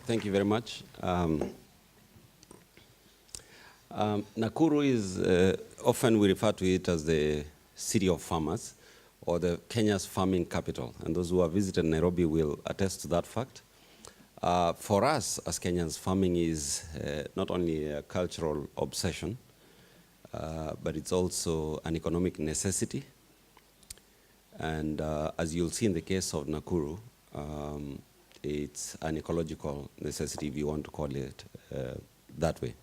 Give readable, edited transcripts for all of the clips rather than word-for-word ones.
Thank you very much. Nakuru is, often we refer to it as the city of farmers or the Kenya's farming capital. And those who have visited Nairobi will attest to that fact. For us as Kenyans, farming is not only a cultural obsession, but it's also an economic necessity. And as you'll see in the case of Nakuru, it's an ecological necessity, if you want to call it that way.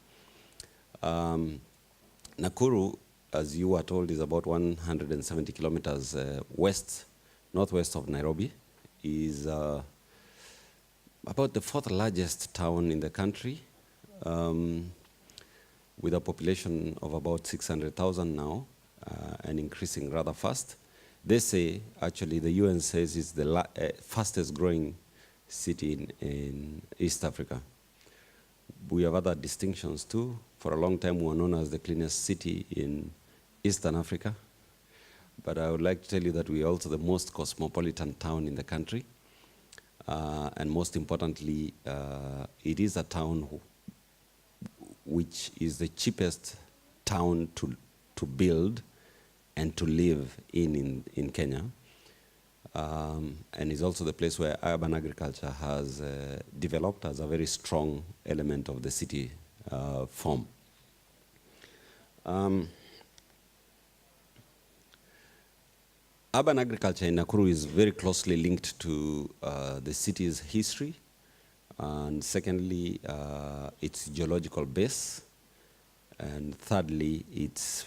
Nakuru, as you were told, is about 170 kilometers northwest of Nairobi, is about the fourth largest town in the country, with a population of about 600,000 now, and increasing rather fast. They say, actually, the UN says it's the fastest growing city in East Africa. We have other distinctions too. For a long time, we were known as the cleanest city in Eastern Africa. But I would like to tell you that we are also the most cosmopolitan town in the country. And most importantly, it is a town which is the cheapest town to build and to live in Kenya. And is also the place where urban agriculture has developed as a very strong element of the city form. Urban agriculture in Nakuru is very closely linked to the city's history, and secondly, its geological base, and thirdly, its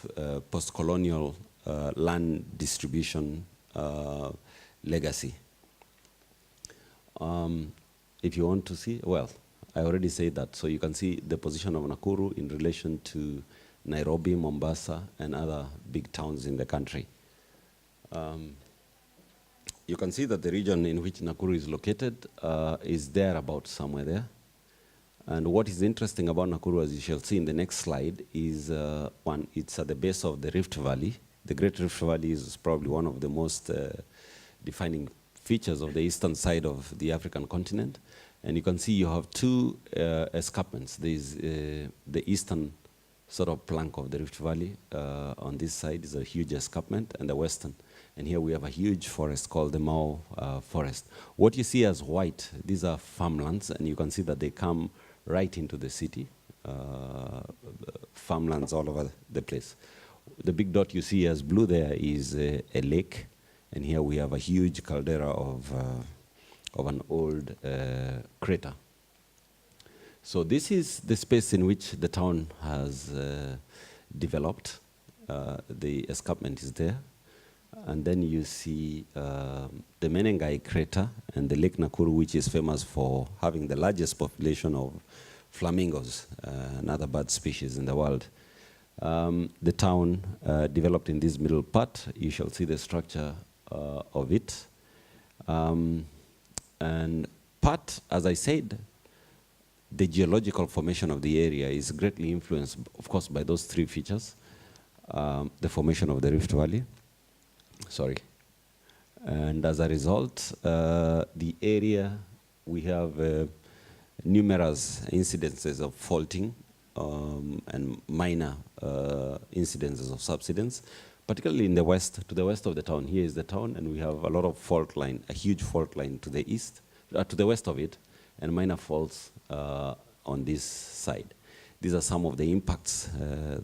post-colonial land distribution legacy. If you want to see, well, I already said that, so you can see the position of Nakuru in relation to Nairobi, Mombasa, and other big towns in the country. You can see that the region in which Nakuru is located is there about somewhere there. And what is interesting about Nakuru, as you shall see in the next slide, is one, it's at the base of the Rift Valley. The Great Rift Valley is probably one of the most defining features of the eastern side of the African continent. And you can see you have two escarpments. There's the eastern sort of plank of the Rift Valley. On this side is a huge escarpment, and the western. And here we have a huge forest called the Mao forest. What you see as white, these are farmlands, and you can see that they come right into the city. Farmlands all over the place. The big dot you see as blue there is a lake, and here we have a huge caldera of an old crater. So this is the space in which the town has developed. The escarpment is there. And then you see the Menengai crater and the Lake Nakuru, which is famous for having the largest population of flamingos and other bird species in the world. The town developed in this middle part. You shall see the structure of it. And part, as I said, the geological formation of the area is greatly influenced, of course, by those three features. The formation of the Rift Valley, and as a result, the area, we have numerous incidences of faulting and minor incidences of subsidence, particularly in the west, to the west of the town. Here is the town, and we have a lot of fault line, a huge fault line to the east, to the west of it, and minor faults on this side. These are some of the impacts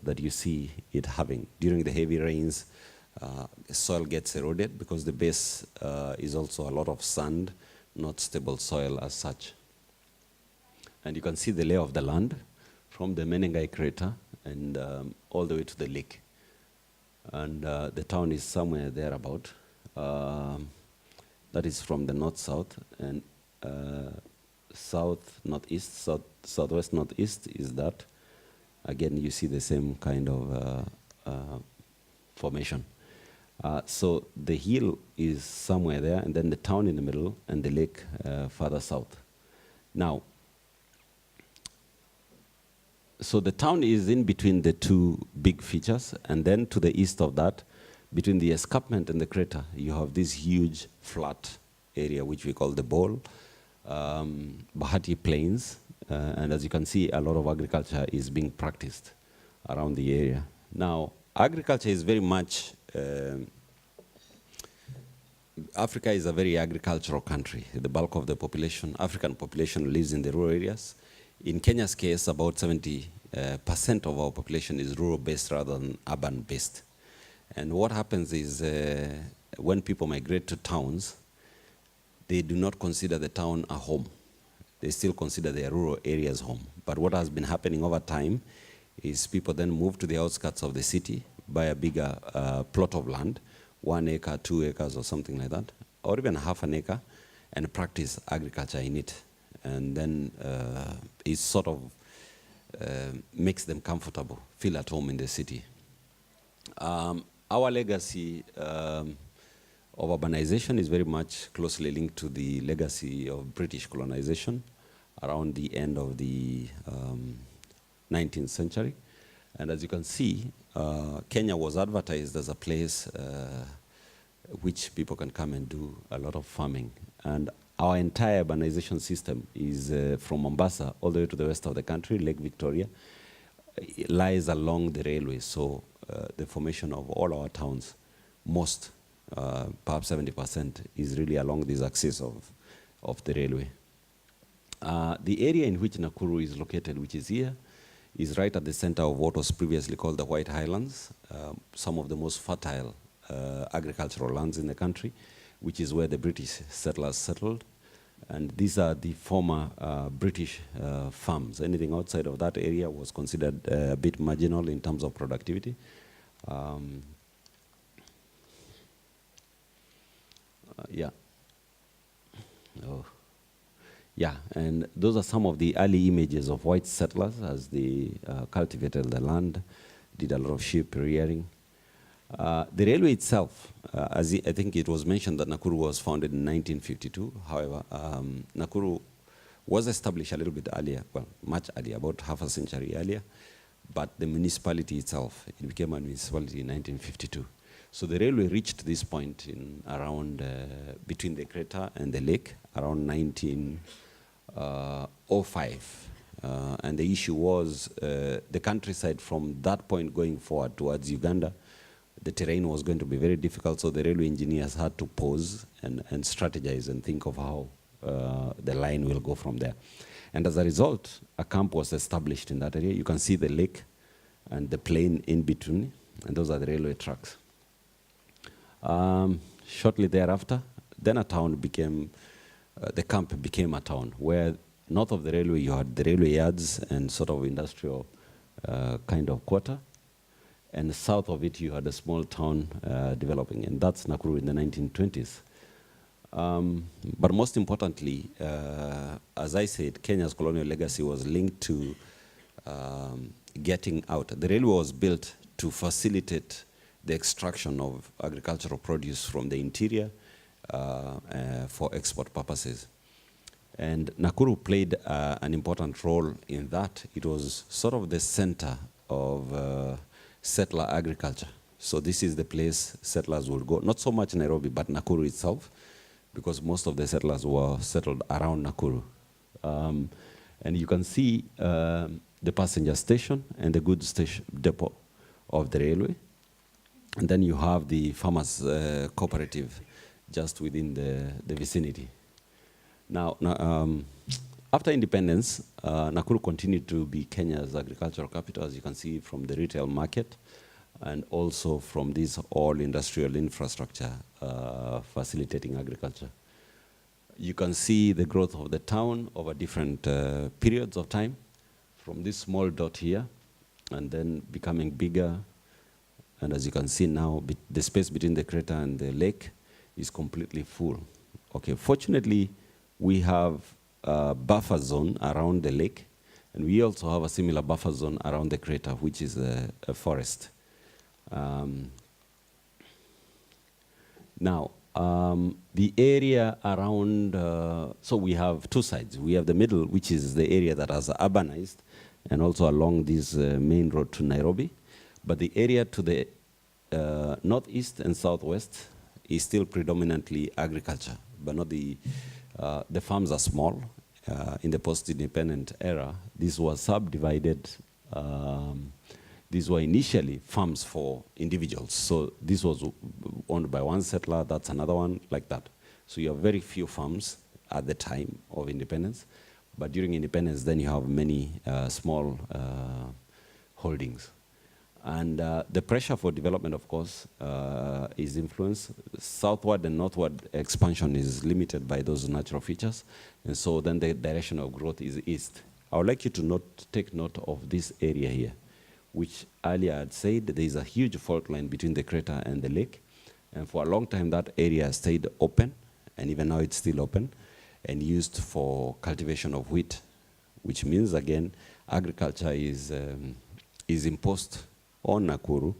that you see it having. During the heavy rains, soil gets eroded because the base is also a lot of sand, not stable soil as such. And you can see the lay of the land from the Menengai crater and all the way to the lake. And the town is somewhere thereabout. That is from the north-south, and south-northeast, southwest-northeast is that. Again, you see the same kind of formation. So the hill is somewhere there, and then the town in the middle, and the lake further south. Now, so the town is in between the two big features, and then to the east of that, between the escarpment and the crater, you have this huge flat area which we call the bowl, Bahati Plains, and as you can see, a lot of agriculture is being practiced around the area. Now, agriculture is very much, Africa is a very agricultural country. The bulk of the population, African population, lives in the rural areas. In Kenya's case, about 70% of our population is rural-based rather than urban-based. And what happens is when people migrate to towns, they do not consider the town a home. They still consider their rural areas home. But what has been happening over time is people then move to the outskirts of the city, buy a bigger plot of land, 1 acre, 2 acres, or something like that, or even half an acre, and practice agriculture in it. And then it sort of makes them comfortable, feel at home in the city. Our legacy of urbanization is very much closely linked to the legacy of British colonization around the end of the 19th century. And as you can see, Kenya was advertised as a place which people can come and do a lot of farming. And our entire urbanization system is from Mombasa all the way to the west of the country, Lake Victoria. It lies along the railway. So the formation of all our towns, most, perhaps 70%, is really along this axis of the railway. The area in which Nakuru is located, which is here, is right at the center of what was previously called the White Highlands, some of the most fertile agricultural lands in the country, which is where the British settlers settled. And these are the former British farms. Anything outside of that area was considered a bit marginal in terms of productivity. Yeah. Oh. Yeah, and those are some of the early images of white settlers as they cultivated the land, did a lot of sheep rearing. The railway itself, as I think it was mentioned that Nakuru was founded in 1952. However, Nakuru was established a little bit earlier, well, much earlier, about half a century earlier. But the municipality itself, it became a municipality in 1952. So the railway reached this point in around, between the crater and the lake, around 1905. And the issue was the countryside from that point going forward towards Uganda, the terrain was going to be very difficult, so the railway engineers had to pause and strategize and think of how the line will go from there. And as a result, a camp was established in that area. You can see the lake and the plain in between, and those are the railway tracks. Shortly thereafter, then a town became, the camp became a town, where north of the railway you had the railway yards and sort of industrial kind of quarter. And south of it, you had a small town developing, and that's Nakuru in the 1920s. But most importantly, as I said, Kenya's colonial legacy was linked to getting out. The railway was built to facilitate the extraction of agricultural produce from the interior for export purposes. And Nakuru played an important role in that. It was sort of the center of settler agriculture. So this is the place settlers would go, not so much Nairobi, but Nakuru itself, because most of the settlers were settled around Nakuru. And you can see the passenger station and the goods station depot of the railway. And then you have the farmers' cooperative just within the vicinity. Now, after independence, Nakuru continued to be Kenya's agricultural capital, as you can see from the retail market, and also from this all-industrial infrastructure facilitating agriculture. You can see the growth of the town over different periods of time, from this small dot here, and then becoming bigger. And as you can see now, the space between the crater and the lake is completely full. Okay, fortunately, we have a buffer zone around the lake, and we also have a similar buffer zone around the crater, which is a forest. Now, the area around, so we have two sides. We have the middle, which is the area that has urbanized, and also along this main road to Nairobi. But the area to the northeast and southwest is still predominantly agriculture, but not the The farms are small. In the post-independent era, this was subdivided. These were initially farms for individuals. So this was owned by one settler, that's another one, like that. So you have very few farms at the time of independence. But during independence, then you have many small holdings. And the pressure for development, of course, is influenced. Southward and northward expansion is limited by those natural features. And so then the direction of growth is east. I would like you to take note of this area here, which earlier I had said there is a huge fault line between the crater and the lake. And for a long time, that area stayed open, and even now it's still open, and used for cultivation of wheat, which means, again, agriculture is imposed on Nakuru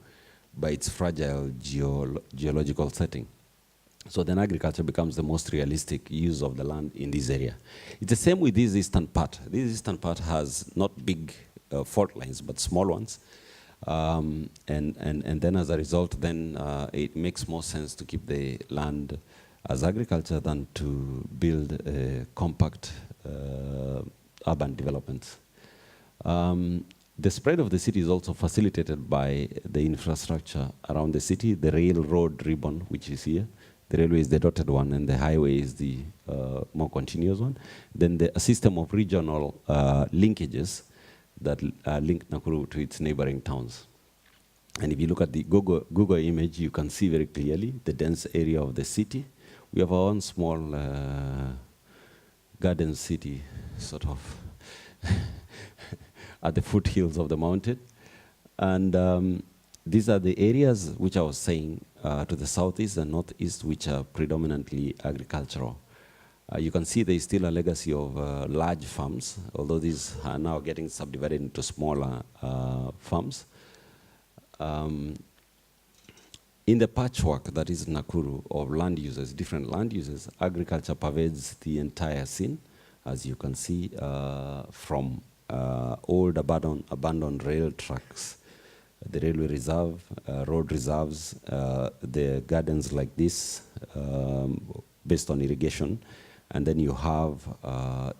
by its fragile geological setting. So then agriculture becomes the most realistic use of the land in this area. It's the same with this eastern part. This eastern part has not big fault lines, but small ones. And then as a result, then it makes more sense to keep the land as agriculture than to build compact urban developments. The spread of the city is also facilitated by the infrastructure around the city, the railroad ribbon, which is here. The railway is the dotted one, and the highway is the more continuous one. Then a system of regional linkages that link Nakuru to its neighboring towns. And if you look at the Google image, you can see very clearly the dense area of the city. We have our own small garden city, sort of, at the foothills of the mountain. And these are the areas which I was saying to the southeast and northeast, which are predominantly agricultural. You can see there is still a legacy of large farms, although these are now getting subdivided into smaller farms. In the patchwork that is Nakuru of land uses, different land uses, agriculture pervades the entire scene, as you can see, from old abandoned rail tracks, the railway reserve, road reserves, the gardens like this, based on irrigation, and then you have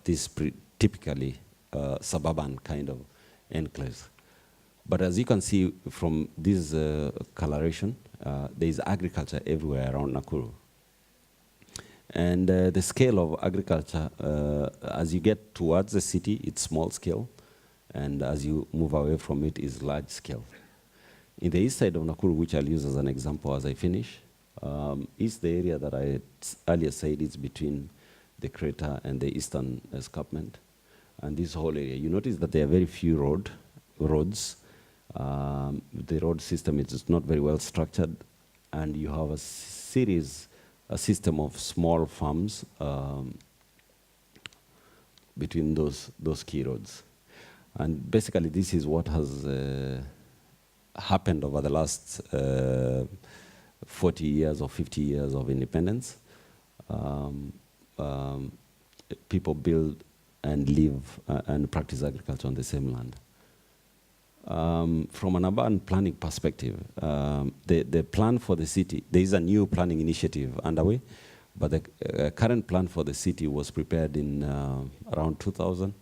this typically suburban kind of enclaves. But as you can see from this coloration, there is agriculture everywhere around Nakuru. And the scale of agriculture, as you get towards the city, it's small scale, and as you move away from it, is large scale. In the east side of Nakuru, which I'll use as an example as I finish, is the area that I earlier said is between the crater and the eastern escarpment. And this whole area, you notice that there are very few roads. The road system is not very well structured, and you have a system of small farms between those key roads. And basically, this is what has happened over the last 40 years or 50 years of independence. People build and live and practice agriculture on the same land. From an urban planning perspective, the plan for the city, there is a new planning initiative underway, but the current plan for the city was prepared in around 2000,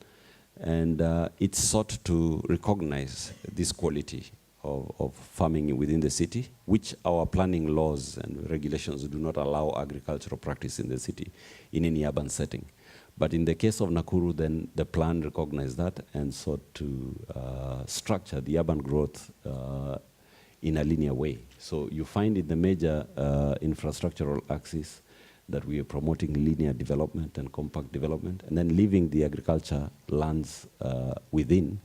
and it sought to recognize this quality of farming within the city, which our planning laws and regulations do not allow agricultural practice in the city in any urban setting. But in the case of Nakuru, then the plan recognized that and sought to structure the urban growth in a linear way. So you find in the major infrastructural axis that we are promoting linear development and compact development, and then leaving the agriculture lands within.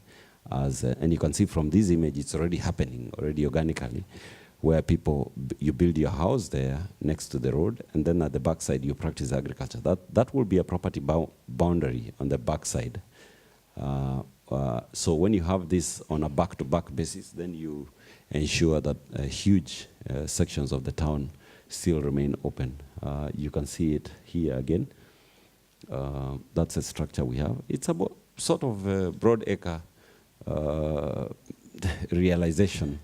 And you can see from this image, it's already happening, already organically, where you build your house there next to the road, and then at the backside you practice agriculture. That will be a property boundary on the backside. So when you have this on a back-to-back basis, then you ensure that huge sections of the town still remain open. You can see it here again. That's a structure we have. It's about sort of broad acre realization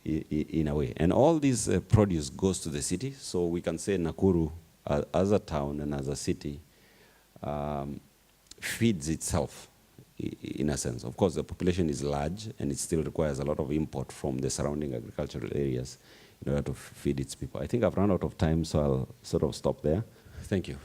in a way. And all this produce goes to the city, so we can say Nakuru as a town and as a city, feeds itself in a sense. Of course, the population is large and it still requires a lot of import from the surrounding agricultural areas in order to feed its people. I think I've run out of time, so I'll sort of stop there. Thank you.